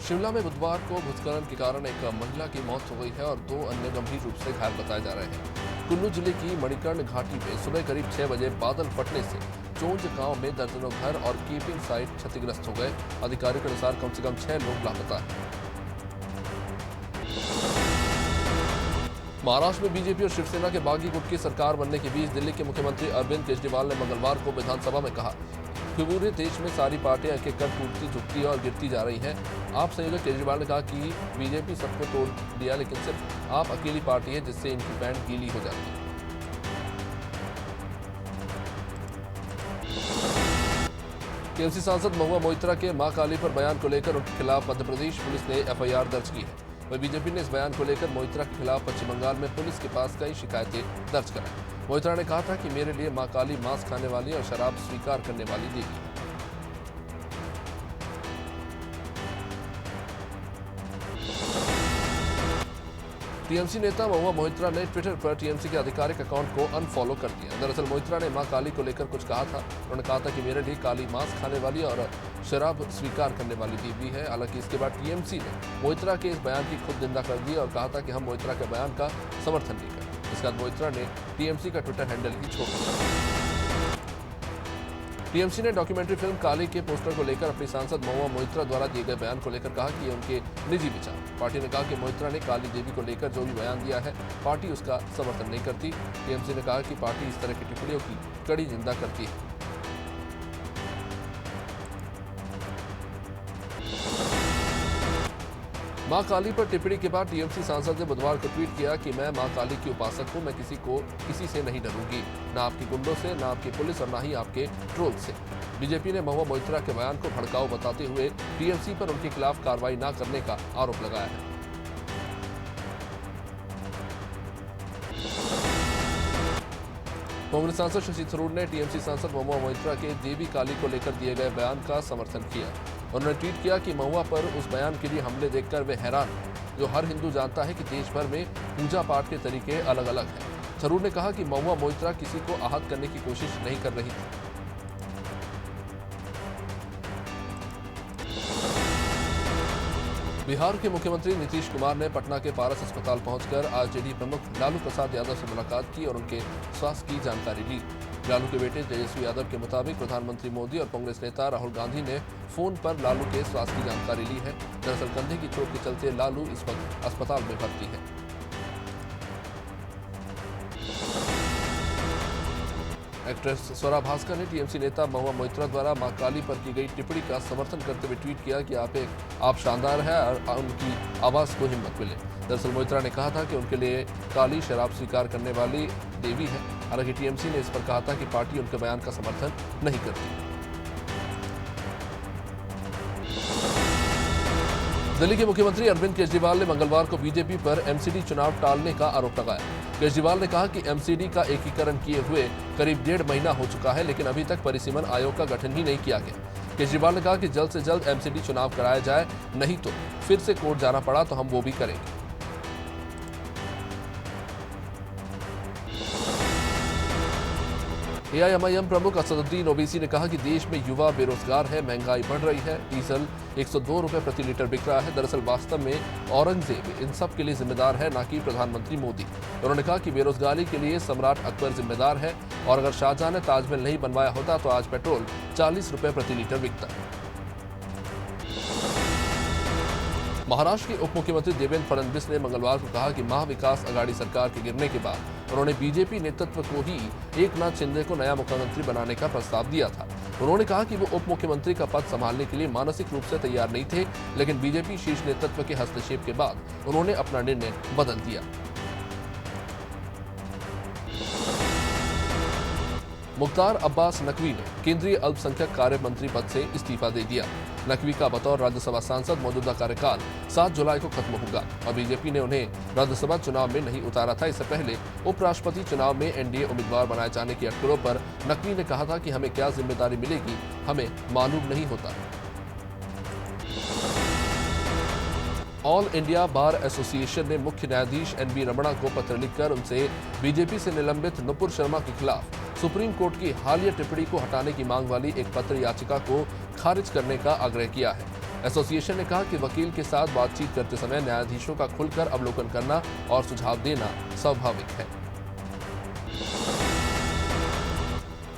शिमला में बुधवार को भूस्खलन के कारण एक महिला की मौत हो गई है और 2 अन्य गंभीर रूप से घायल बताए जा रहे हैं। कुल्लू जिले की मणिकर्ण घाटी में सुबह करीब 6 बजे बादल फटने से चोंज गांव में दर्जनों घर और कैंपिंग साइट क्षतिग्रस्त हो गए। अधिकारियों के अनुसार कम से कम 6 लोग लापता हैं। महाराष्ट्र में बीजेपी और शिवसेना के बागी गुट की सरकार बनने के बीच दिल्ली के मुख्यमंत्री अरविंद केजरीवाल ने मंगलवार को विधानसभा में कहा कि पूरे देश में सारी पार्टियां एक एक कर टूटती झुकती और गिरती जा रही हैं। आप संयोजक केजरीवाल ने कहा कि बीजेपी सबको तोड़ दिया, लेकिन सिर्फ आप अकेली पार्टी है जिससे इनकी पैंट गीली हो जाती है। टीएमसी सांसद महुआ मोइत्रा के मां काली पर बयान को लेकर उनके खिलाफ मध्य प्रदेश पुलिस ने एफआईआर दर्ज की है। वहीं बीजेपी ने इस बयान को लेकर मोइत्रा के खिलाफ पश्चिम बंगाल में पुलिस के पास कई शिकायतें दर्ज कराई। मोइत्रा ने कहा था कि मेरे लिए मां काली मांस खाने वाली और शराब स्वीकार करने वाली देवी है। टीएमसी नेता महुआ मोइत्रा ने ट्विटर पर टीएमसी के आधिकारिक अकाउंट को अनफॉलो कर दिया। दरअसल मोइत्रा ने मां काली को लेकर कुछ कहा था। उन्होंने कहा था कि मेरे लिए काली मांस खाने वाली और शराब स्वीकार करने वाली देवी है। हालांकि इसके बाद टीएमसी ने मोइत्रा के इस बयान की खुद निंदा कर दी और कहा था कि हम मोइत्रा के बयान का समर्थन नहीं करते। इसके बाद मोइत्रा ने टीएमसी का ट्विटर हैंडल ही छोड़ दिया। टीएमसी ने डॉक्यूमेंट्री फिल्म काली के पोस्टर को लेकर अपनी सांसद महुआ मोइत्रा द्वारा दिए गए बयान को लेकर कहा कि ये उनके निजी विचार। पार्टी ने कहा कि मोइत्रा ने काली देवी को लेकर जो भी बयान दिया है पार्टी उसका समर्थन नहीं करती। टीएमसी ने कहा कि पार्टी इस तरह की टिप्पणियों की कड़ी निंदा करती है। मां काली पर टिप्पणी के बाद टीएमसी सांसद ने बुधवार को ट्वीट किया कि मैं मां काली की उपासक हूं, मैं किसी से नहीं डरूंगी, ना आपकी गुंडों से, ना आपकी पुलिस और ना ही आपके ट्रोल से। बीजेपी ने महुआ मोइत्रा के बयान को भड़काऊ बताते हुए टीएमसी पर उनके खिलाफ कार्रवाई न करने का आरोप लगाया है। कांग्रेस सांसद शशि थरूर ने टीएमसी सांसद महुआ मोइत्रा के देवी काली को लेकर दिए गए बयान का समर्थन किया। उन्होंने ट्वीट किया कि महुआ पर उस बयान के लिए हमले देखकर वे हैरान हैं। जो हर हिंदू जानता है कि देश भर में पूजा पाठ के तरीके अलग अलग हैं। थरूर ने कहा कि महुआ मोइत्रा किसी को आहत करने की कोशिश नहीं कर रही थी। बिहार के मुख्यमंत्री नीतीश कुमार ने पटना के पारस अस्पताल पहुंचकर आरजेडी प्रमुख लालू प्रसाद यादव से मुलाकात की और उनके स्वास्थ्य की जानकारी ली। लालू के बेटे तेजस्वी यादव के मुताबिक प्रधानमंत्री मोदी और कांग्रेस नेता राहुल गांधी ने फोन पर लालू के स्वास्थ्य की जानकारी ली है। दरअसल कंधे की चोट के चलते लालू इस वक्त अस्पताल में भर्ती है। एक्ट्रेस स्वरा भास्कर ने टीएमसी नेता महुआ मोइत्रा द्वारा मां काली पर की गई टिप्पणी का समर्थन करते हुए ट्वीट किया कि आप शानदार हैं और उनकी आवाज को हिम्मत मिले। दरअसल मोइत्रा ने कहा था कि उनके लिए काली शराब स्वीकार करने वाली देवी है। हालांकि टीएमसी ने इस पर कहा था कि पार्टी उनके बयान का समर्थन नहीं करती। दिल्ली के मुख्यमंत्री अरविंद केजरीवाल ने मंगलवार को बीजेपी पर एमसीडी चुनाव टालने का आरोप लगाया। केजरीवाल ने कहा कि एमसीडी का एकीकरण किए हुए करीब 1.5 महीना हो चुका है, लेकिन अभी तक परिसीमन आयोग का गठन ही नहीं किया गया। केजरीवाल ने कहा कि जल्द से जल्द एमसीडी चुनाव कराया जाए, नहीं तो फिर से कोर्ट जाना पड़ा तो हम वो भी करेंगे। एआईएमआईएम प्रमुख असदुद्दीन ओवैसी ने कहा कि देश में युवा बेरोजगार है, महंगाई बढ़ रही है, डीजल 102 रुपए प्रति लीटर बिक रहा है। दरअसल वास्तव में औरंगजेब इन सब के लिए जिम्मेदार है, न कि प्रधानमंत्री मोदी। उन्होंने कहा कि बेरोजगारी के लिए सम्राट अकबर जिम्मेदार है और अगर शाहजहां ने ताजमहल नहीं बनवाया होता तो आज पेट्रोल 40 रुपए प्रति लीटर बिकता। महाराष्ट्र के उप मुख्यमंत्री देवेंद्र फडणवीस ने मंगलवार को कहा कि महाविकास आघाड़ी सरकार के गिरने के बाद उन्होंने बीजेपी नेतृत्व को ही एकनाथ शिंदे को नया मुख्यमंत्री बनाने का प्रस्ताव दिया था। उन्होंने कहा कि वो उप मुख्यमंत्री का पद संभालने के लिए मानसिक रूप से तैयार नहीं थे, लेकिन बीजेपी शीर्ष नेतृत्व के हस्तक्षेप के बाद उन्होंने अपना निर्णय बदल दिया। मुख्तार अब्बास नकवी ने केंद्रीय अल्पसंख्यक कार्य मंत्री पद से इस्तीफा दे दिया। नकवी का बतौर राज्यसभा सांसद मौजूदा कार्यकाल 7 जुलाई को खत्म होगा और बीजेपी ने उन्हें राज्यसभा चुनाव में नहीं उतारा था। इससे पहले उपराष्ट्रपति चुनाव में एनडीए उम्मीदवार बनाए जाने की अटकलों पर नकवी ने कहा था कि हमें क्या जिम्मेदारी मिलेगी हमें मालूम नहीं होता। ऑल इंडिया बार एसोसिएशन ने मुख्य न्यायाधीश एनवी रमणा को पत्र लिखकर उनसे बीजेपी से निलंबित नुपुर शर्मा के खिलाफ सुप्रीम कोर्ट की हालिया टिप्पणी को हटाने की मांग वाली एक पत्र याचिका को खारिज करने का आग्रह किया है। एसोसिएशन ने कहा कि वकील के साथ बातचीत करते समय न्यायाधीशों का खुलकर अवलोकन करना और सुझाव देना स्वाभाविक है।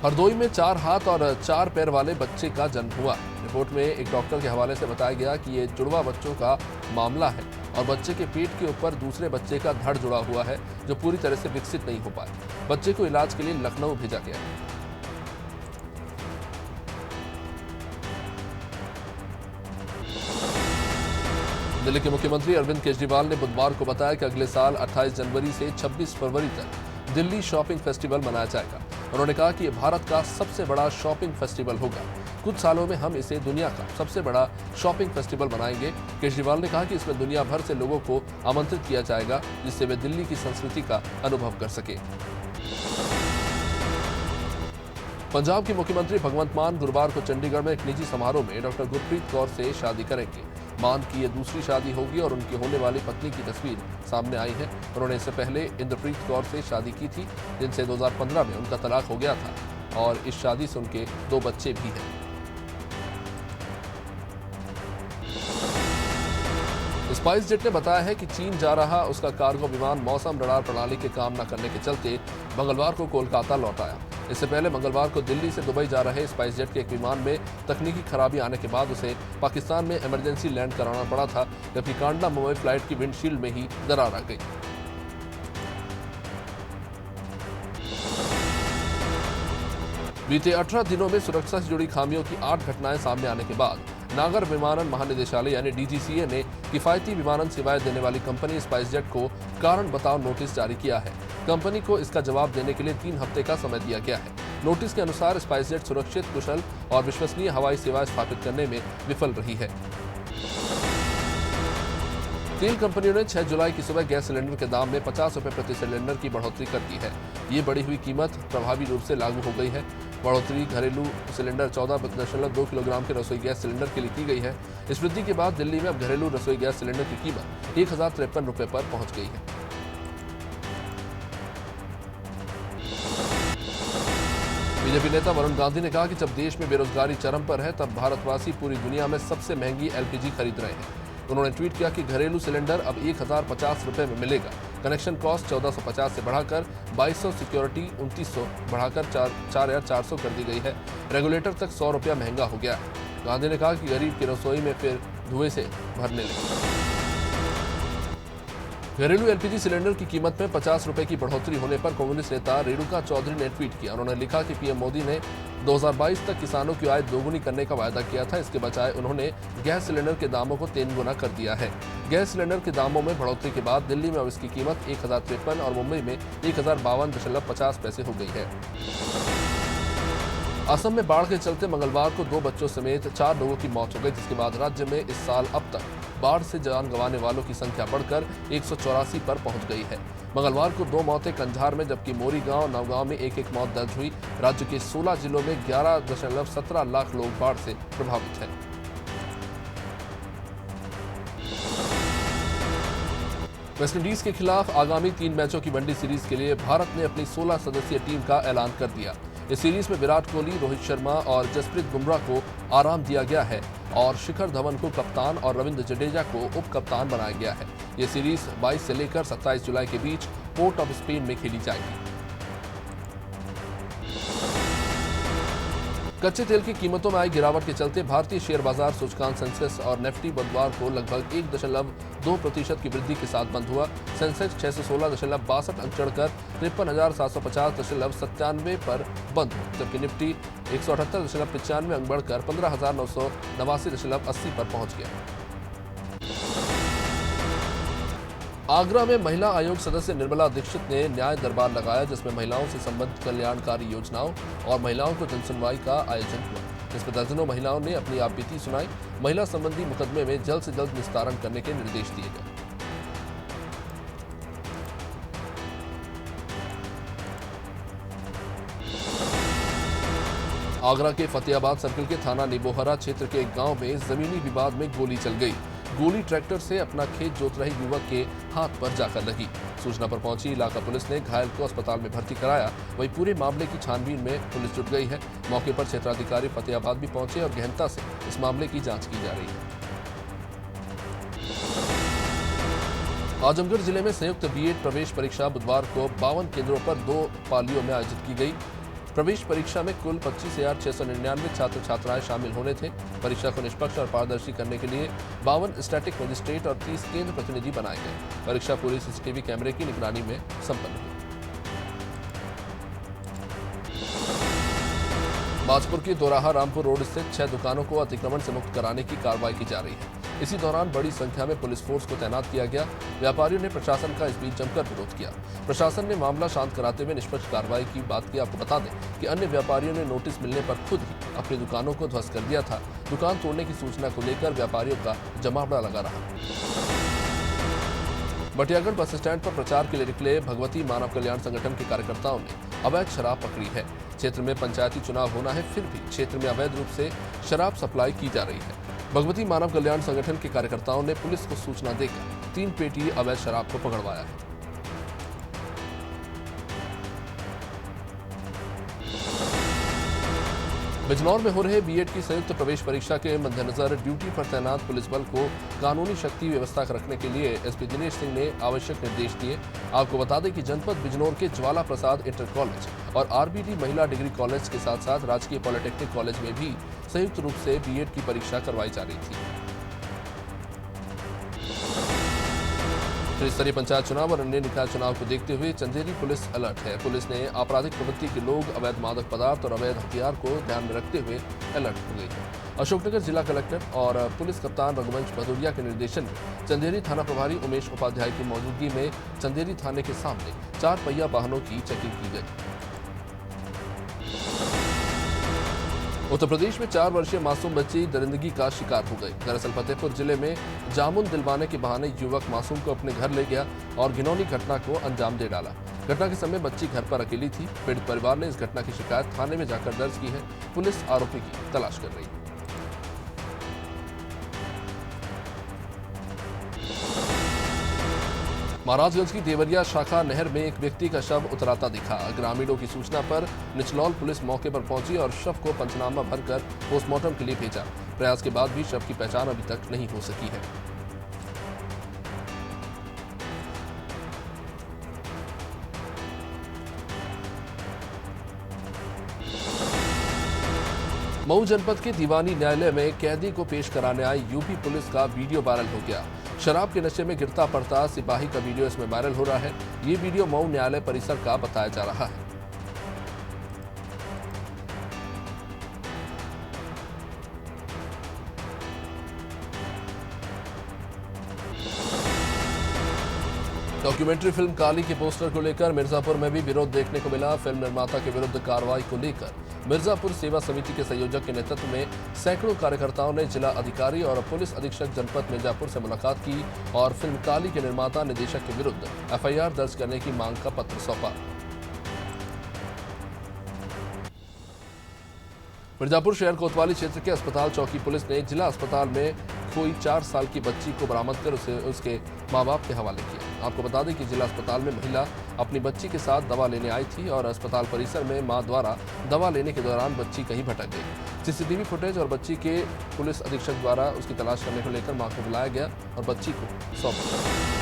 हरदोई में 4 हाथ और 4 पैर वाले बच्चे का जन्म हुआ। रिपोर्ट में एक डॉक्टर के हवाले से बताया गया कि ये जुड़वा बच्चों का मामला है और बच्चे के पेट के ऊपर दूसरे बच्चे का धड़ जुड़ा हुआ है जो पूरी तरह से विकसित नहीं हो पाया। बच्चे को इलाज के लिए लखनऊ भेजा गया है। दिल्ली के मुख्यमंत्री अरविंद केजरीवाल ने बुधवार को बताया कि अगले साल 28 जनवरी से 26 फरवरी तक दिल्ली शॉपिंग फेस्टिवल मनाया जाएगा। उन्होंने कहा कि ये भारत का सबसे बड़ा शॉपिंग फेस्टिवल होगा। कुछ सालों में हम इसे दुनिया का सबसे बड़ा शॉपिंग फेस्टिवल बनाएंगे। केजरीवाल ने कहा कि इसमें दुनिया भर से लोगों को आमंत्रित किया जाएगा जिससे वे दिल्ली की संस्कृति का अनुभव कर सके। पंजाब के मुख्यमंत्री भगवंत मान गुरुवार को चंडीगढ़ में एक निजी समारोह में डॉक्टर गुरप्रीत कौर से शादी करेंगे। मान की ये दूसरी शादी होगी और उनकी होने वाली पत्नी की तस्वीर सामने आई है। उन्होंने इससे पहले इंद्रप्रीत कौर से शादी की थी जिनसे 2015 में उनका तलाक हो गया था और इस शादी से उनके 2 बच्चे भी हैं। स्पाइस जेट ने बताया है कि चीन जा रहा उसका कार्गो विमान मौसम रडार प्रणाली के काम न करने के चलते मंगलवार को कोलकाता लौट आया। इससे पहले मंगलवार को दिल्ली से दुबई जा रहे स्पाइस जेट के एक विमान में तकनीकी खराबी आने के बाद उसे पाकिस्तान में इमरजेंसी लैंड कराना पड़ा था, जबकि कांडला मुंबई फ्लाइट की विंडशील्ड में ही दरार आ गई। बीते 18 दिनों में सुरक्षा से जुड़ी खामियों की 8 घटनाएं सामने आने के बाद नागर विमानन महानिदेशालय यानी डीजीसीए ने किफायती विमानन सेवाएं देने वाली कंपनी स्पाइस जेट को कारण बताओ नोटिस जारी किया है। कंपनी को इसका जवाब देने के लिए 3 हफ्ते का समय दिया गया है। नोटिस के अनुसार स्पाइस जेट सुरक्षित, कुशल और विश्वसनीय हवाई सेवाएं स्थापित करने में विफल रही है। तेल कंपनियों ने 6 जुलाई की सुबह गैस सिलेंडर के दाम में 50 रुपए प्रति सिलेंडर की बढ़ोतरी कर दी है। ये बढ़ी हुई कीमत प्रभावी रूप से लागू हो गई है। बढ़ोतरी घरेलू सिलेंडर 14.2 किलोग्राम के रसोई गैस सिलेंडर के लिए की गई है। इस वृद्धि के बाद दिल्ली में अब घरेलू रसोई गैस सिलेंडर की कीमत 1053 रुपए पर पहुंच गई है। बीजेपी नेता वरुण गांधी ने कहा कि जब देश में बेरोजगारी चरम पर है तब भारतवासी पूरी दुनिया में सबसे महंगी एलपीजी खरीद रहे हैं। उन्होंने ट्वीट किया कि घरेलू सिलेंडर अब 1050 रुपए में मिलेगा। कनेक्शन कॉस्ट 1450 से बढ़ाकर 2200, सिक्योरिटी 2900 बढ़ाकर 4400 कर दी गई है। रेगुलेटर तक 100 रुपया महंगा हो गया है। गांधी ने कहा कि गरीब की रसोई में फिर धुएं से भरने लगे। घरेलू एलपीजी सिलेंडर की कीमत में 50 रुपए की बढ़ोतरी होने पर कांग्रेस नेता रेणुका चौधरी ने ट्वीट किया। उन्होंने लिखा कि पीएम मोदी ने 2022 तक किसानों की आय दोगुनी करने का वायदा किया था। इसके बजाय उन्होंने गैस सिलेंडर के दामों को 3 गुना कर दिया है। गैस सिलेंडर के दामों में बढ़ोतरी के बाद दिल्ली में अब इसकी कीमत 1053 और मुंबई में 1052.50 पैसे हो गई है। असम में बाढ़ के चलते मंगलवार को 2 बच्चों समेत 4 लोगों की मौत हो गई, जिसके बाद राज्य में इस साल अब तक बाढ़ से जान गंवाने वालों की संख्या बढ़कर 184 पर पहुंच गई है। मंगलवार को 2 मौतें कंझार में जबकि मोरीगांव, नवगांव में एक मौत दर्ज हुई। राज्य के 16 जिलों में 11.17 लाख लोग बाढ़ से प्रभावित हैं। वेस्टइंडीज के खिलाफ आगामी 3 मैचों की वनडे सीरीज के लिए भारत ने अपनी 16 सदस्यीय टीम का ऐलान कर दिया। इस सीरीज में विराट कोहली, रोहित शर्मा और जसप्रीत बुमराह को आराम दिया गया है और शिखर धवन को कप्तान और रविंद्र जडेजा को उप कप्तान बनाया गया है। ये सीरीज 22 से लेकर 27 जुलाई के बीच पोर्ट ऑफ स्पेन में खेली जाएगी। कच्चे तेल की कीमतों में आई गिरावट के चलते भारतीय शेयर बाजार सूचकांक सेंसेक्स और निफ्टी बुधवार को लगभग 1.2% की वृद्धि के साथ बंद हुआ। सेंसेक्स 616.62 अंक चढ़कर 53,750.97 पर बंद हुआ, जबकि निफ्टी 178.95 अंक बढ़कर 15,989.80 पर पहुंच गया। आगरा में महिला आयोग सदस्य निर्मला दीक्षित ने न्याय दरबार लगाया, जिसमें महिलाओं से संबंधित कल्याणकारी योजनाओं और महिलाओं को जनसुनवाई का आयोजन हुआ, जिसमें दर्जनों महिलाओं ने अपनी आपबीती सुनाई। महिला संबंधी मुकदमे में जल्द से जल्द निस्तारण करने के निर्देश दिए गए। आगरा के फतेहाबाद सर्किल के थाना निबोहरा क्षेत्र के एक गांव में जमीनी विवाद में गोली चल गई। गोली ट्रैक्टर से अपना खेत जोत रहे युवक के हाथ पर जाकर लगी। सूचना पर पहुंची इलाका पुलिस ने घायल को अस्पताल में भर्ती कराया। वहीं पूरे मामले की छानबीन में पुलिस जुट गई है। मौके पर क्षेत्राधिकारी फतेहाबाद भी पहुंचे और गहनता से इस मामले की जांच की जा रही है। आजमगढ़ जिले में संयुक्त बीएड प्रवेश परीक्षा बुधवार को 52 केंद्रों पर 2 पालियों में आयोजित की गई। प्रवेश परीक्षा में कुल 25,699 छात्र छात्राएं शामिल होने थे। परीक्षा को निष्पक्ष और पारदर्शी करने के लिए 52 स्टैटिक मजिस्ट्रेट और 30 केंद्र प्रतिनिधि बनाए गए। परीक्षा पूरी सीसीटीवी कैमरे की निगरानी में संपन्न हुई। बाजपुर की दोराहा रामपुर रोड स्थित 6 दुकानों को अतिक्रमण से मुक्त कराने की कार्रवाई की जा रही है। इसी दौरान बड़ी संख्या में पुलिस फोर्स को तैनात किया गया। व्यापारियों ने प्रशासन का इस बीच जमकर विरोध किया। प्रशासन ने मामला शांत कराते हुए निष्पक्ष कार्रवाई की बात की। आपको बता दें कि अन्य व्यापारियों ने नोटिस मिलने पर खुद ही अपनी दुकानों को ध्वस्त कर दिया था। दुकान तोड़ने की सूचना को लेकर व्यापारियों का जमावड़ा लगा रहा। बटियागढ़ बस स्टैंड पर प्रचार के लिए निकले भगवती मानव कल्याण संगठन के कार्यकर्ताओं ने अवैध शराब पकड़ी है। क्षेत्र में पंचायती चुनाव होना है, फिर भी क्षेत्र में अवैध रूप से शराब सप्लाई की जा रही है। भगवती मानव कल्याण संगठन के कार्यकर्ताओं ने पुलिस को सूचना देकर 3 पेटी अवैध शराब को पकड़वाया है। बिजनौर में हो रहे बीएड की संयुक्त प्रवेश परीक्षा के मद्देनजर ड्यूटी पर तैनात पुलिस बल को कानूनी शक्ति व्यवस्था रखने के लिए एसपी दिनेश सिंह ने आवश्यक निर्देश दिए। आपको बता दें कि जनपद बिजनौर के ज्वाला प्रसाद इंटर कॉलेज और आरबीडी महिला डिग्री कॉलेज के साथ साथ राजकीय पॉलिटेक्निक कॉलेज में भी संयुक्त रूप से बीएड की परीक्षा करवाई जा रही थी। त्रिस्तरीय पंचायत चुनाव और अन्य निकाय चुनाव को देखते हुए चंदेरी पुलिस अलर्ट है। पुलिस ने आपराधिक प्रवृत्ति के लोग, अवैध मादक पदार्थ और अवैध हथियार को ध्यान में रखते हुए अलर्ट हो गई है। अशोकनगर जिला कलेक्टर और पुलिस कप्तान रघुवंश भदौरिया के निर्देशन में चंदेरी थाना प्रभारी उमेश उपाध्याय की मौजूदगी में चंदेरी थाने के सामने 4 पहिया वाहनों की चेकिंग की गई। उत्तर प्रदेश में 4 वर्षीय मासूम बच्ची दरिंदगी का शिकार हो गई। दरअसल फतेहपुर जिले में जामुन दिलवाने के बहाने युवक मासूम को अपने घर ले गया और घिनौनी घटना को अंजाम दे डाला। घटना के समय बच्ची घर पर अकेली थी। पीड़ित परिवार ने इस घटना की शिकायत थाने में जाकर दर्ज की है। पुलिस आरोपी की तलाश कर रही है। महाराजगंज की देवरिया शाखा नहर में एक व्यक्ति का शव उतराता दिखा। ग्रामीणों की सूचना पर निचलौल पुलिस मौके पर पहुंची और शव को पंचनामा भरकर पोस्टमार्टम के लिए भेजा। प्रयास के बाद भी शव की पहचान अभी तक नहीं हो सकी है। मऊ जनपद के दीवानी न्यायालय में कैदी को पेश कराने आई यूपी पुलिस का वीडियो वायरल हो गया। शराब के नशे में गिरता पड़ता सिपाही का वीडियो इसमें वायरल हो रहा है। ये वीडियो मऊ न्यायालय परिसर का बताया जा रहा है। डॉक्यूमेंट्री फिल्म काली के पोस्टर को लेकर मिर्जापुर में भी विरोध देखने को मिला। फिल्म निर्माता के विरुद्ध कार्रवाई को लेकर मिर्जापुर सेवा समिति के संयोजक के नेतृत्व में सैकड़ों कार्यकर्ताओं ने जिला अधिकारी और पुलिस अधीक्षक जनपद मिर्जापुर से मुलाकात की और फिल्म काली के निर्माता निदेशक के विरुद्ध एफआईआर दर्ज करने की मांग का पत्र सौंपा। मिर्जापुर शहर कोतवाली क्षेत्र के अस्पताल चौकी पुलिस ने जिला अस्पताल में खोई 4 साल की बच्ची को बरामद कर उसे उसके मां बाप के हवाले किया। आपको बता दें कि जिला अस्पताल में महिला अपनी बच्ची के साथ दवा लेने आई थी और अस्पताल परिसर में मां द्वारा दवा लेने के दौरान बच्ची कहीं भटक गई। सीसीटीवी फुटेज और बच्ची के पुलिस अधीक्षक द्वारा उसकी तलाश करने को लेकर मां को बुलाया गया और बच्ची को सौंप दिया।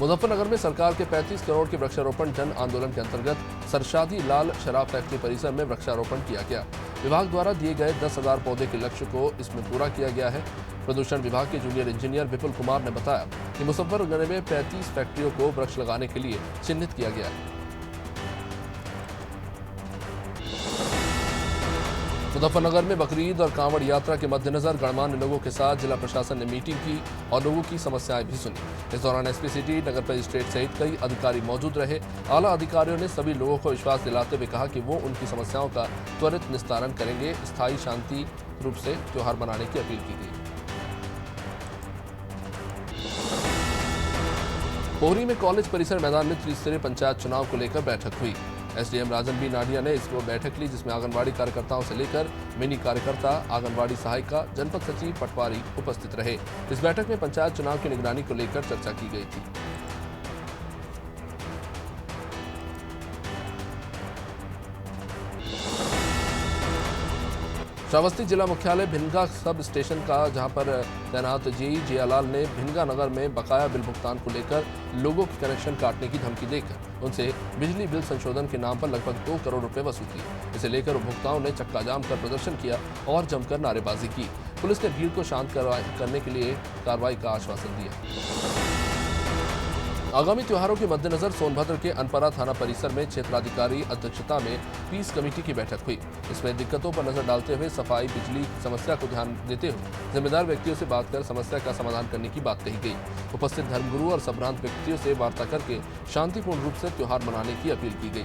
मुजफ्फरनगर में सरकार के 35 करोड़ के वृक्षारोपण जन आंदोलन के अंतर्गत सरशादी लाल शराब फैक्ट्री परिसर में वृक्षारोपण किया गया। विभाग द्वारा दिए गए 10,000 पौधे के लक्ष्य को इसमें पूरा किया गया है। प्रदूषण विभाग के जूनियर इंजीनियर विपुल कुमार ने बताया कि मुजफ्फरनगर में 35 फैक्ट्रियों को वृक्ष लगाने के लिए चिन्हित किया गया है। मुजफ्फरनगर में बकरीद और कांवड़ यात्रा के मद्देनजर गणमान्य लोगों के साथ जिला प्रशासन ने मीटिंग की और लोगों की समस्याएं भी सुनी। इस दौरान एसपी सिटी, नगर मजिस्ट्रेट सहित कई अधिकारी मौजूद रहे। आला अधिकारियों ने सभी लोगों को विश्वास दिलाते हुए कहा कि वो उनकी समस्याओं का त्वरित निस्तारण करेंगे। स्थायी शांति रूप से त्योहार मनाने की अपील की गई। पोहरी में कॉलेज परिसर मैदान में त्रिस्तरीय पंचायत चुनाव को लेकर बैठक हुई। एसडीएम राजन बी नाडिया ने इसको बैठक ली, जिसमें आंगनबाड़ी कार्यकर्ताओं से लेकर मिनी कार्यकर्ता, आंगनबाड़ी सहायिका, जनपद सचिव, पटवारी उपस्थित रहे। इस बैठक में पंचायत चुनाव की निगरानी को लेकर चर्चा की गई थी। श्रावस्ती जिला मुख्यालय भिनगा सब स्टेशन का जहां पर तैनात जेई जियालाल ने भिनगा नगर में बकाया बिल भुगतान को लेकर लोगों के कनेक्शन काटने की धमकी देकर उनसे बिजली बिल संशोधन के नाम पर लगभग 2 करोड़ रुपए वसूल किए। इसे लेकर उपभोक्ताओं ने चक्का जाम कर प्रदर्शन किया और जमकर नारेबाजी की। पुलिस ने भीड़ को शांत करने के लिए कार्रवाई का आश्वासन दिया। आगामी त्योहारों के मद्देनजर सोनभद्र के अनपरा थाना परिसर में क्षेत्राधिकारी अध्यक्षता में पीस कमेटी की बैठक हुई। इसमें दिक्कतों पर नजर डालते हुए सफाई, बिजली की समस्या को ध्यान देते हुए जिम्मेदार व्यक्तियों से बात कर समस्या का समाधान करने की बात कही गई। उपस्थित धर्मगुरु और संभ्रांत व्यक्तियों से वार्ता करके शांतिपूर्ण रूप से त्योहार मनाने की अपील की गई।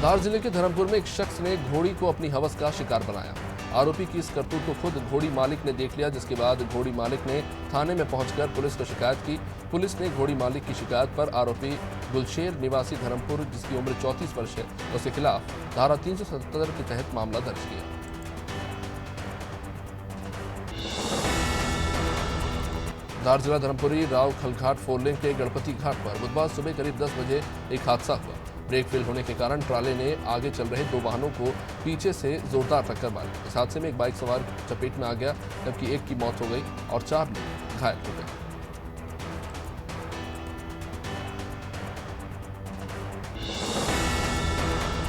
धार जिले के धर्मपुर में एक शख्स ने घोड़ी को अपनी हवस का शिकार बनाया। आरोपी की इस करतूत को खुद घोड़ी मालिक ने देख लिया, जिसके बाद घोड़ी मालिक ने थाने में पहुंचकर पुलिस को शिकायत की। पुलिस ने घोड़ी मालिक की शिकायत पर आरोपी गुलशेर निवासी धर्मपुर, जिसकी उम्र 34 वर्ष है, उसके खिलाफ धारा 377 के तहत मामला दर्ज किया। धार जिला धर्मपुरी राव खलघाट फोरलेन के गणपति घाट पर बुधवार सुबह करीब 10 बजे एक हादसा हुआ। ब्रेक फेल होने के कारण ट्राले ने आगे चल रहे 2 वाहनों को पीछे से जोरदार टक्कर मारी। इस हादसे में एक बाइक सवार चपेट में आ गया, जबकि एक की मौत हो गई और 4 लोग घायल हो गए।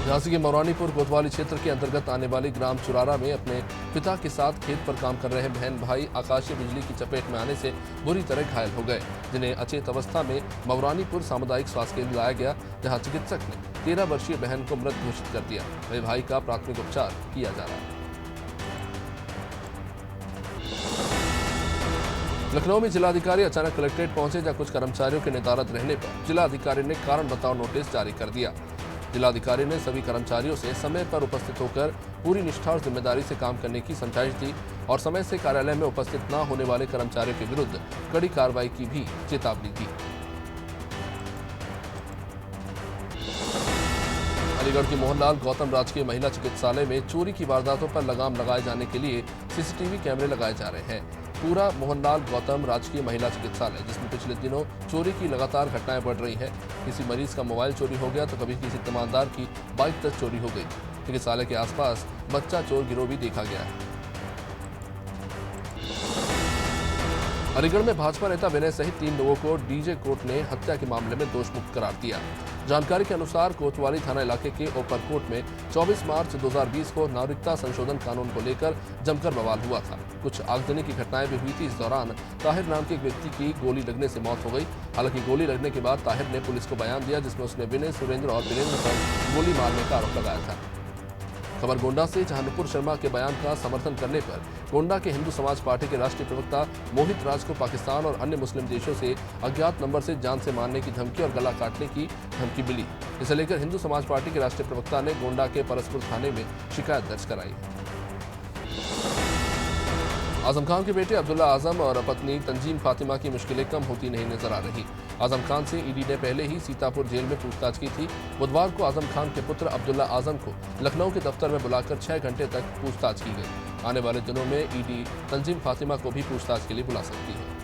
झांसी के मौरानीपुर कोतवाली क्षेत्र के अंतर्गत आने वाली ग्राम चुरारा में अपने पिता के साथ खेत पर काम कर रहे बहन भाई आकाशीय बिजली की चपेट में आने से बुरी तरह घायल हो गए, जिन्हें अचेत अवस्था में मौरानीपुर सामुदायिक स्वास्थ्य केंद्र लाया गया, जहां चिकित्सक ने 13 वर्षीय बहन को मृत घोषित कर दिया। वही भाई का प्राथमिक उपचार किया जा रहा है। लखनऊ में जिलाधिकारी अचानक कलेक्ट्रेट पहुंचे, जहां कुछ कर्मचारियों के नेतारत रहने पर जिलाधिकारी ने कारण बताओ नोटिस जारी कर दिया। जिलाधिकारी ने सभी कर्मचारियों से समय पर उपस्थित होकर पूरी निष्ठा और जिम्मेदारी से काम करने की समझाइश दी और समय से कार्यालय में उपस्थित न होने वाले कर्मचारियों के विरुद्ध कड़ी कार्रवाई की भी चेतावनी दी। अलीगढ़ के मोहनलाल गौतम राजकीय महिला चिकित्सालय में चोरी की वारदातों पर लगाम लगाए जाने के लिए सीसीटीवी कैमरे लगाए जा रहे हैं। पूरा मोहनलाल गौतम राजकीय महिला चिकित्सालय, जिसमें पिछले दिनों चोरी की लगातार घटनाएं बढ़ रही हैं। किसी मरीज का मोबाइल चोरी हो गया तो कभी किसी तीमारदार की बाइक तक चोरी हो गई। चिकित्सालय के आसपास बच्चा चोर गिरोह भी देखा गया है। अलीगढ़ में भाजपा नेता विनय सहित 3 लोगों को डीजे कोर्ट ने हत्या के मामले में दोषमुक्त करार दिया। जानकारी के अनुसार कोतवाली थाना इलाके के ओपर कोर्ट में 24 मार्च 2020 को नागरिकता संशोधन कानून को लेकर जमकर बवाल हुआ था। कुछ आगजनी की घटनाएं भी हुई थी। इस दौरान ताहिर नाम के एक व्यक्ति की गोली लगने से मौत हो गई। हालांकि गोली लगने के बाद ताहिर ने पुलिस को बयान दिया, जिसमें उसने विनय, सुरेंद्र और वीरेंद्र पर गोली मारने का आरोप लगाया था। खबर गोंडा से, जहां नुपुर शर्मा के बयान का समर्थन करने पर गोंडा के हिंदू समाज पार्टी के राष्ट्रीय प्रवक्ता मोहित राज को पाकिस्तान और अन्य मुस्लिम देशों से अज्ञात नंबर से जान से मारने की धमकी और गला काटने की धमकी मिली। इसे लेकर हिंदू समाज पार्टी के राष्ट्रीय प्रवक्ता ने गोंडा के परसपुर थाने में शिकायत दर्ज कराई। आजम खान के बेटे अब्दुल्ला आजम और पत्नी तंजीम फातिमा की मुश्किलें कम होती नहीं नजर आ रही। आजम खान से ईडी ने पहले ही सीतापुर जेल में पूछताछ की थी। बुधवार को आजम खान के पुत्र अब्दुल्ला आजम को लखनऊ के दफ्तर में बुलाकर 6 घंटे तक पूछताछ की गई। आने वाले दिनों में ईडी तंजीम फातिमा को भी पूछताछ के लिए बुला सकती है।